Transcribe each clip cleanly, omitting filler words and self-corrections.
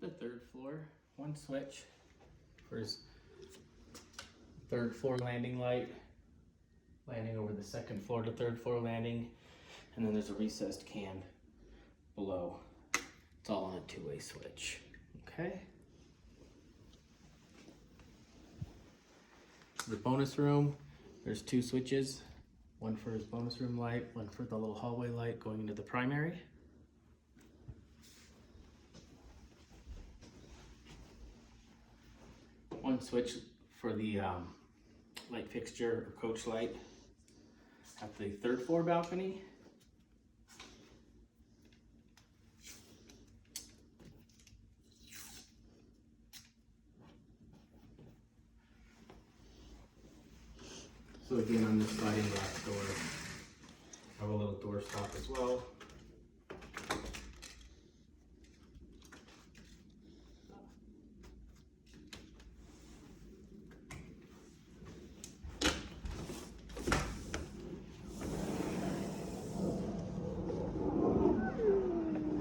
the third floor, one switch for his third floor landing light, landing over the second floor to third floor landing, and then there's a recessed can below. It's all on a two-way switch. Okay. The bonus room, there's two switches, one for his bonus room light, one for the little hallway light going into the primary. One switch for the light fixture or coach light at the third floor balcony. So again, on this sliding glass door, I have a little door stop as well.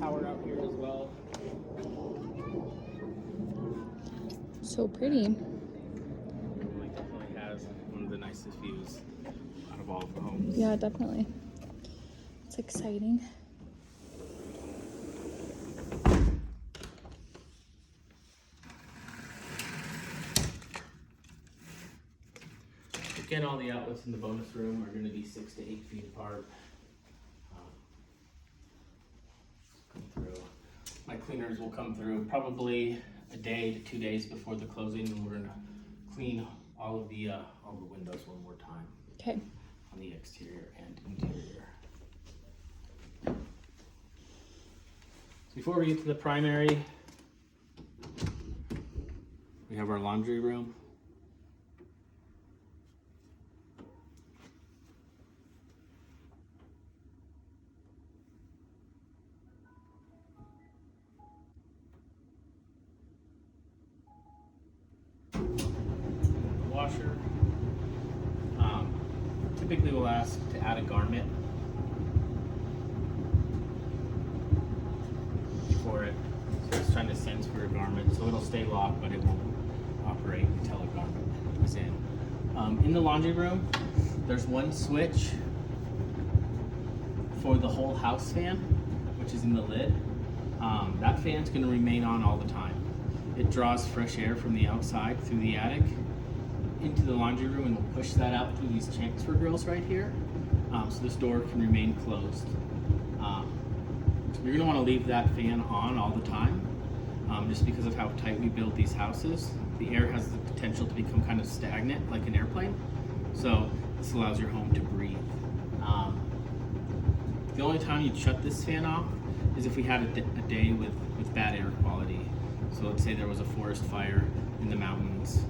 Power out here as well. So pretty. Definitely has one of the nicest views out of all of the homes. Yeah, definitely. It's exciting. Again, all the outlets in the bonus room are going to be 6 to 8 feet apart. Come through. My cleaners will come through probably a day to 2 days before the closing, and we're going to clean all the windows one more time. Okay. On the exterior and interior. So before we get to the primary, we have our laundry room. Washer. Typically we'll ask to add a garment before it. So it's trying to sense for a garment, so it'll stay locked, but it won't operate until a garment is in. In the laundry room, there's one switch for the whole house fan, which is in the lid. That fan's going to remain on all the time. It draws fresh air from the outside through the attic into the laundry room, and we'll push that out through these transfer grills right here. So this door can remain closed. You're gonna wanna leave that fan on all the time, just because of how tight we build these houses. The air has the potential to become kind of stagnant, like an airplane. So this allows your home to breathe. The only time you'd shut this fan off is if we had a day with bad air quality. So let's say there was a forest fire in the mountains,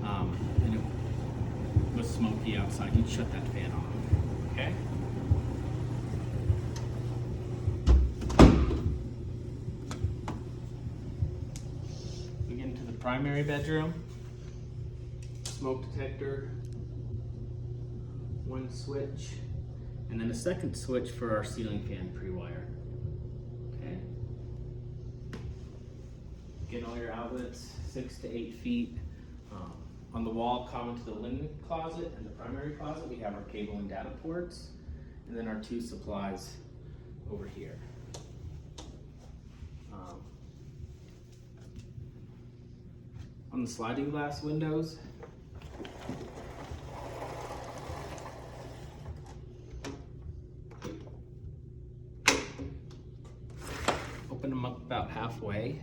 and it was smoky outside, you'd shut that fan off, okay? We get into the primary bedroom, smoke detector, one switch, and then a second switch for our ceiling fan pre-wire, okay? Get all your outlets, 6 to 8 feet. On the wall, common to the linen closet and the primary closet, we have our cable and data ports, and then our two supplies over here. On the sliding glass windows, open them up about halfway,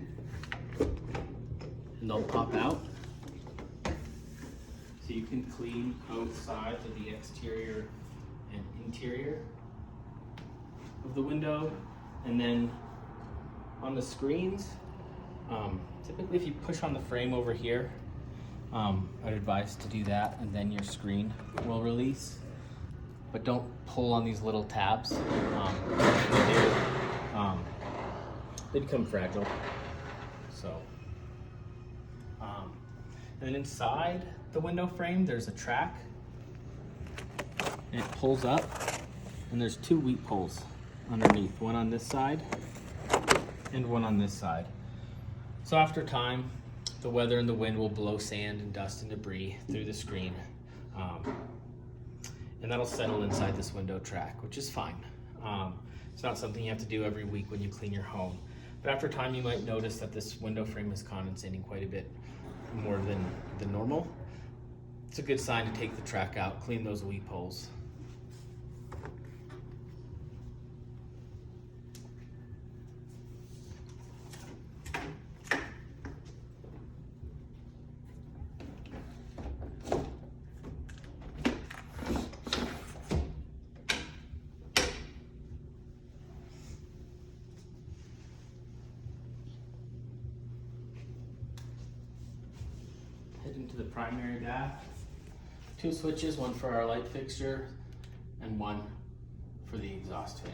and they'll pop out. So you can clean both sides of the exterior and interior of the window. And then on the screens, typically if you push on the frame over here, I'd advise to do that, and then your screen will release. But don't pull on these little tabs. They become fragile. So, and then inside the window frame, there's a track, and it pulls up, and there's two wheat poles underneath, one on this side and one on this side. So after time, the weather and the wind will blow sand and dust and debris through the screen. And that'll settle inside this window track, which is fine. It's not something you have to do every week when you clean your home. But after time, you might notice that this window frame is condensating quite a bit more than normal. It's a good sign to take the track out, clean those weep holes. Head into the primary bath. 2 switches, one for our light fixture and one for the exhaust fan.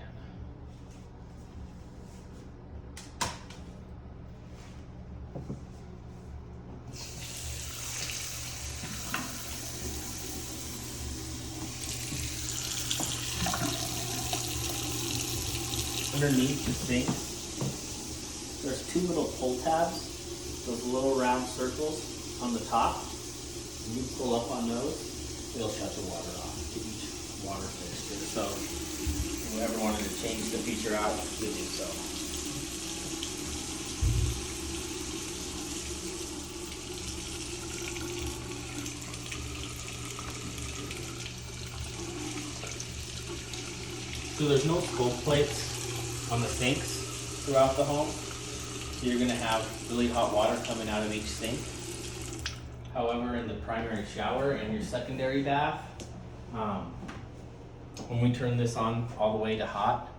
Underneath the sink, there's 2 little pull tabs, those little round circles on the top. When you pull up on those, they'll shut the water off to each water fixture. So if you ever wanted to change the feature out, you do so. So there's no scope plates on the sinks throughout the home. So you're gonna have really hot water coming out of each sink. However, in the primary shower and your secondary bath, when we turn this on all the way to hot,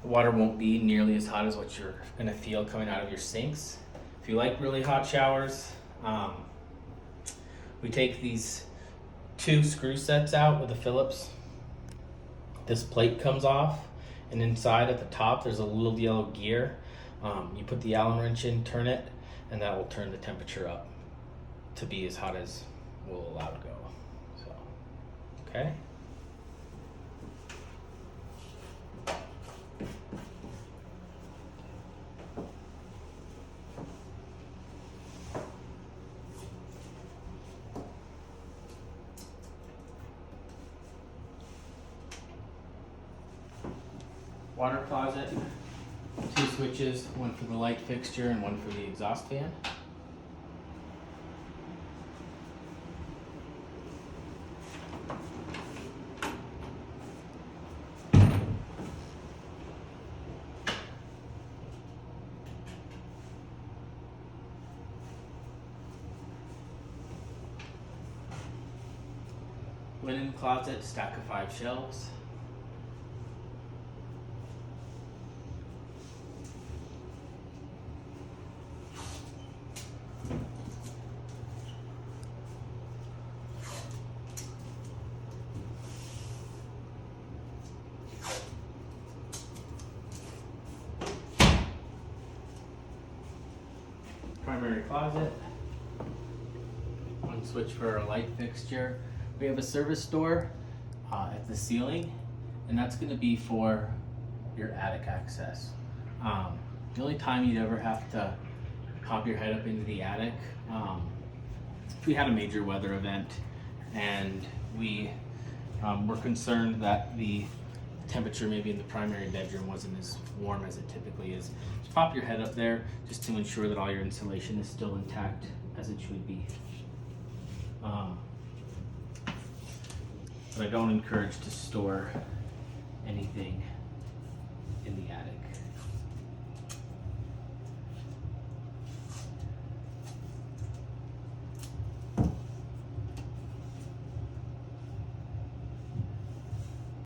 the water won't be nearly as hot as what you're gonna feel coming out of your sinks. If you like really hot showers, we take these 2 screw sets out with a Phillips. This plate comes off, and inside at the top there's a little yellow gear. You put the Allen wrench in, turn it, and that will turn the temperature up to be as hot as we'll allow to go. So, okay. Water closet, 2 switches, one for the light fixture and one for the exhaust fan. Linen closet, stack of 5 shelves. Primary closet. 1 switch for our light fixture. We have a service door at the ceiling, and that's going to be for your attic access. The only time you'd ever have to pop your head up into the attic, if we had a major weather event and we were concerned that the temperature maybe in the primary bedroom wasn't as warm as it typically is, just pop your head up there just to ensure that all your insulation is still intact as it should be. But I don't encourage to store anything